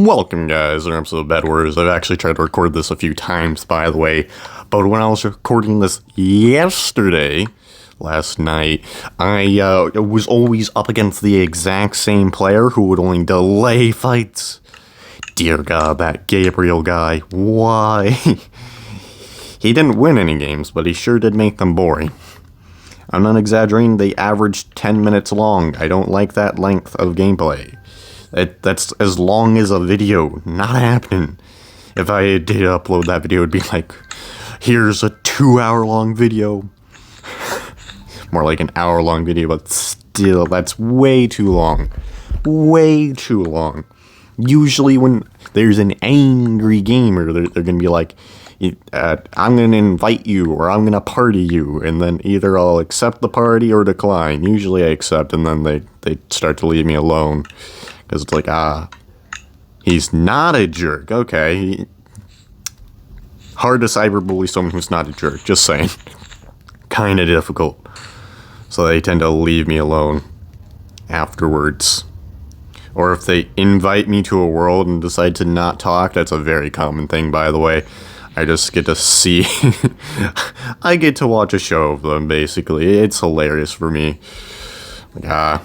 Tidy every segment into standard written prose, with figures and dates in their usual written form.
Welcome guys to an episode of Bed Wars. I've actually tried to record this a few times, by the way, but when I was recording this last night, I was always up against the exact same player who would only delay fights. Dear God, that Gabriel guy, why? He didn't win any games, but he sure did make them boring. I'm not exaggerating, they averaged 10 minutes long. I don't like that length of gameplay. That's as long as a video. Not happening. If I did upload that video, it would be like, here's a 2-hour-long video. More like an hour-long video, but still, that's way too long. Way too long. Usually when there's an angry gamer, they're going to be like, I'm going to invite you, or I'm going to party you, and then either I'll accept the party or decline. Usually I accept, and then they start to leave me alone. Because it's like, he's not a jerk. Okay. Hard to cyberbully someone who's not a jerk. Just saying. Kind of difficult. So they tend to leave me alone afterwards. Or if they invite me to a world and decide to not talk, that's a very common thing, by the way. I just get to see... I get to watch a show of them, basically. It's hilarious for me. Like,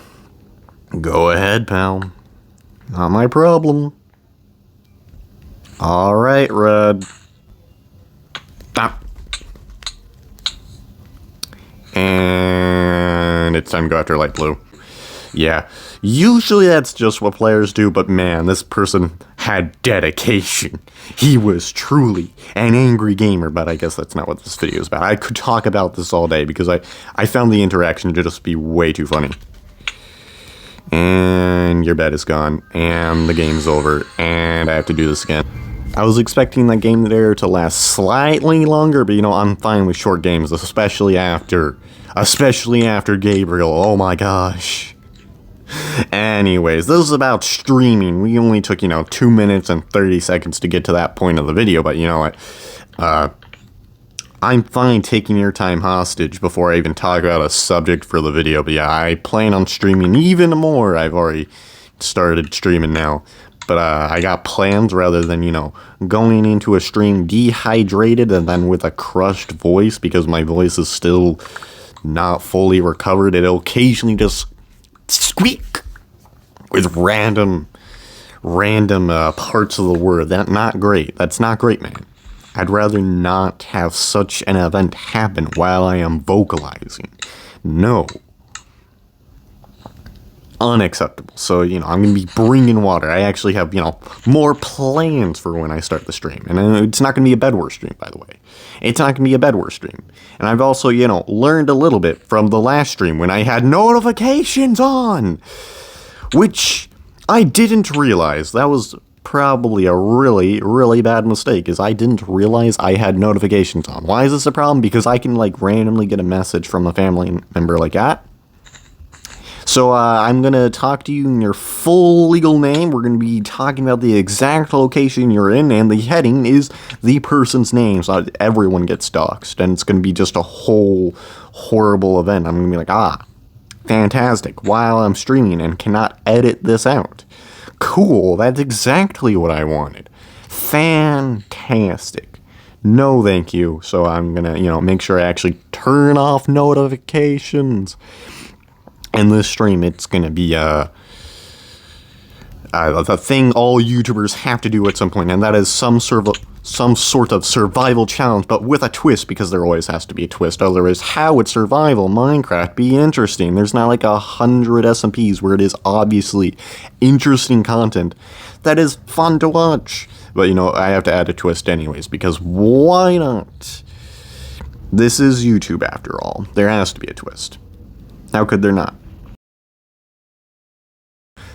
go ahead, pal. Not my problem. Alright, Red. Stop. And it's time to go after light blue. Yeah, usually that's just what players do, but man, this person had dedication. He was truly an angry gamer, but I guess that's not what this video is about. I could talk about this all day because I found the interaction to just be way too funny. And your bed is gone, and the game's over, and I have to do this again. I was expecting that game there to last slightly longer, but you know, I'm fine with short games, especially after Gabriel. Oh my gosh. Anyways, this is about streaming. We only took, 2 minutes and 30 seconds to get to that point of the video, but you know what? I'm fine taking your time hostage before I even talk about a subject for the video, but yeah, I plan on streaming even more. I've already started streaming now, but I got plans rather than, going into a stream dehydrated and then with a crushed voice because my voice is still not fully recovered. It'll occasionally just squeak with random parts of the word. That's not great. That's not great, man. I'd rather not have such an event happen while I am vocalizing. No. Unacceptable. So, I'm going to be bringing water. I actually have, more plans for when I start the stream. And it's not going to be a Bed Wars stream, by the way. It's not going to be a Bed Wars stream. And I've also, learned a little bit from the last stream when I had notifications on. Which I didn't realize. That was probably a really, really bad mistake, is I didn't realize I had notifications on. Why is this a problem? Because I can, randomly get a message from a family member like that. So, I'm going to talk to you in your full legal name. We're going to be talking about the exact location you're in, and the heading is the person's name, so everyone gets doxxed, and it's going to be just a whole horrible event. I'm going to be like, fantastic, while I'm streaming and cannot edit this out. Cool, that's exactly what I wanted. Fantastic. No thank you. So I'm gonna, make sure I actually turn off notifications. In this stream, it's gonna be the thing all YouTubers have to do at some point, and that is some sort of survival challenge, but with a twist, because there always has to be a twist. Otherwise, how would survival Minecraft be interesting? There's not 100 SMPs where it is obviously interesting content that is fun to watch. But, I have to add a twist anyways, because why not? This is YouTube after all. There has to be a twist. How could there not?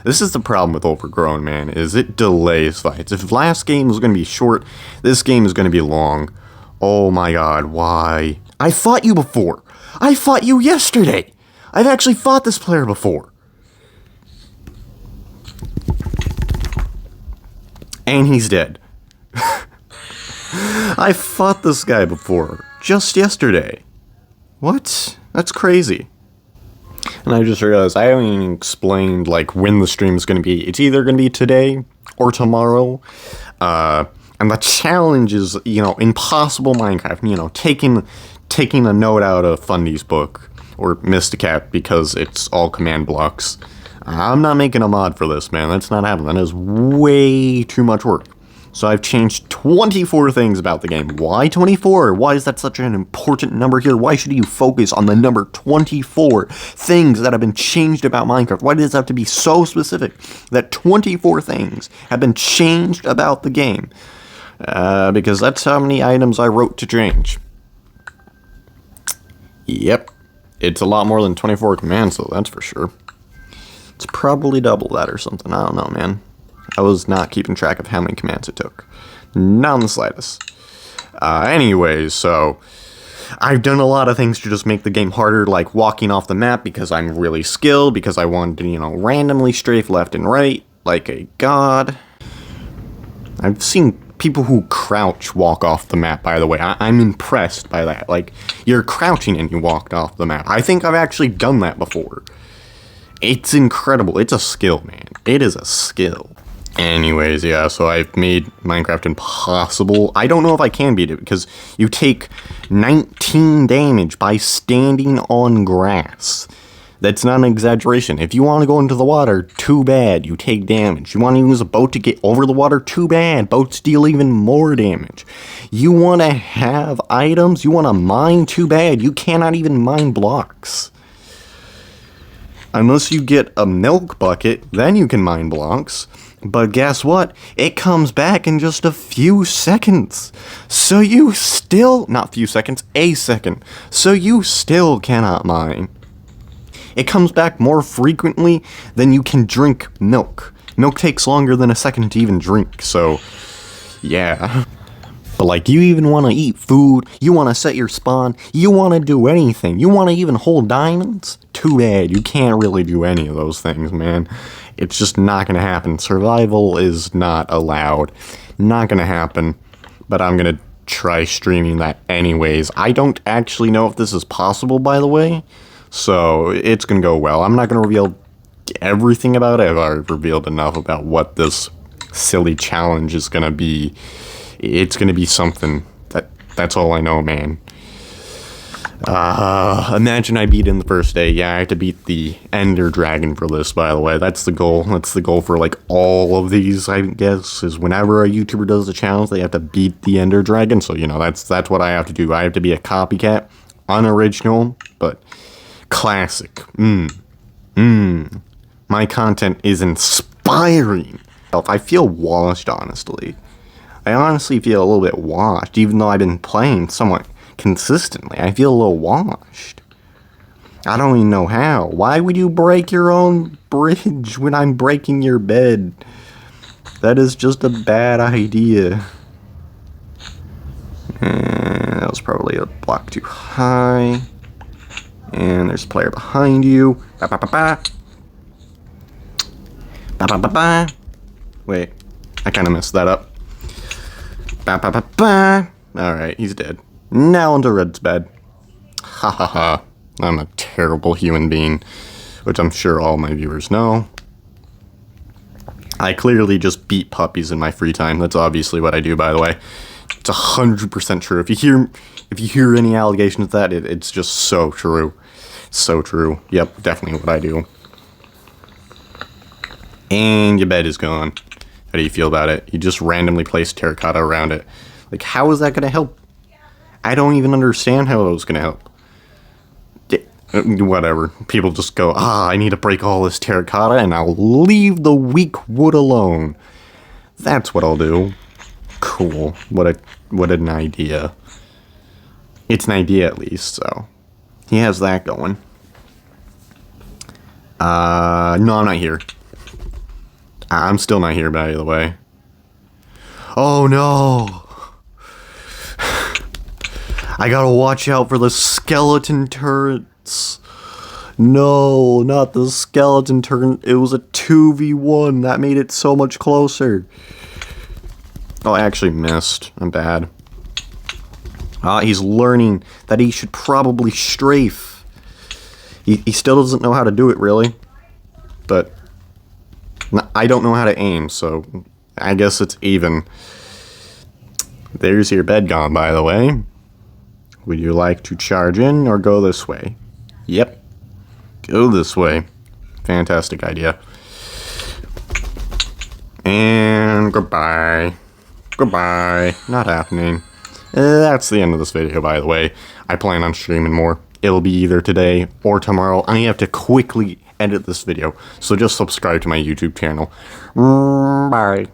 This is the problem with Overgrown, man, is it delays fights. If last game was going to be short, this game is going to be long. Oh my God, why? I fought you before. I fought you yesterday. I've actually fought this player before. And he's dead. I fought this guy before, just yesterday. What? That's crazy. And I just realized I haven't even explained, when the stream is going to be. It's either going to be today or tomorrow. And the challenge is, Impossible Minecraft, taking a note out of Fundy's book, or Mysticat, because it's all command blocks. I'm not making a mod for this, man. That's not happening. That is way too much work. So I've changed 24 things about the game. Why 24? Why is that such an important number here? Why should you focus on the number 24 things that have been changed about Minecraft? Why does it have to be so specific that 24 things have been changed about the game? Because that's how many items I wrote to change. Yep. It's a lot more than 24 commands, though, that's for sure. It's probably double that or something. I don't know, man. I was not keeping track of how many commands it took. Not in the slightest. Anyways, so I've done a lot of things to just make the game harder, like walking off the map because I'm really skilled, because I wanted to, randomly strafe left and right like a god. I've seen people who crouch walk off the map, by the way. I'm impressed by that. Like, you're crouching and you walked off the map. I think I've actually done that before. It's incredible. It's a skill, man. It is a skill. Anyways, yeah, so I've made Minecraft impossible. I don't know if I can beat it, because you take 19 damage by standing on grass. That's not an exaggeration. If you want to go into the water, too bad, you take damage. You want to use a boat to get over the water, too bad, boats deal even more damage. You want to have items, you want to mine, too bad, you cannot even mine blocks. Unless you get a milk bucket, then you can mine blocks. But guess what? It comes back in just a few seconds. So you still, not few seconds, a second. So you still cannot mine. It comes back more frequently than you can drink milk. Milk takes longer than a second to even drink, so yeah. But like, you even want to eat food, you want to set your spawn, you want to do anything, you want to even hold diamonds? Too bad, you can't really do any of those things, man. It's just not going to happen. Survival is not allowed. Not going to happen, but I'm going to try streaming that anyways. I don't actually know if this is possible, by the way, so it's going to go well. I'm not going to reveal everything about it. I've already revealed enough about what this silly challenge is going to be. It's going to be something. That's all I know, man. Imagine I beat in the first day. Yeah, I have to beat the Ender Dragon for this, by the way. That's the goal. That's the goal for, like, all of these, I guess, is whenever a YouTuber does a challenge, they have to beat the Ender Dragon. So, that's what I have to do. I have to be a copycat. Unoriginal, but classic. My content is inspiring. I feel washed, honestly. I honestly feel a little bit washed, even though I've been playing somewhat consistently. I feel a little washed. I don't even know how. Why would you break your own bridge when I'm breaking your bed? That is just a bad idea. And that was probably a block too high. And there's a player behind you. Ba ba ba ba. Ba ba ba ba. Wait, I kind of messed that up. Ba ba ba ba. Alright, he's dead. Now onto Red's bed. Ha ha ha. I'm a terrible human being, which I'm sure all my viewers know. I clearly just beat puppies in my free time. That's obviously what I do, by the way. It's 100% true. If you hear any allegations of that, it's just so true. So true. Yep, definitely what I do. And your bed is gone. How do you feel about it? You just randomly placed terracotta around it. Like, how is that going to help? I don't even understand how it was going to help. Whatever. People just go, I need to break all this terracotta and I'll leave the weak wood alone. That's what I'll do. Cool. What an idea. It's an idea, at least, so. He has that going. No, I'm not here. I'm still not here, by the way. Oh, no. I gotta watch out for the skeleton turrets. No, not the skeleton turret. It was a 2v1. That made it so much closer. Oh, I actually missed. I'm bad. He's learning that he should probably strafe. He still doesn't know how to do it, really. But I don't know how to aim, so I guess it's even. There's your bed gone, by the way. Would you like to charge in or go this way? Yep. Go this way. Fantastic idea. And goodbye. Goodbye. Not happening. That's the end of this video, by the way. I plan on streaming more. It'll be either today or tomorrow. I have to quickly edit this video, so just subscribe to my YouTube channel. Bye.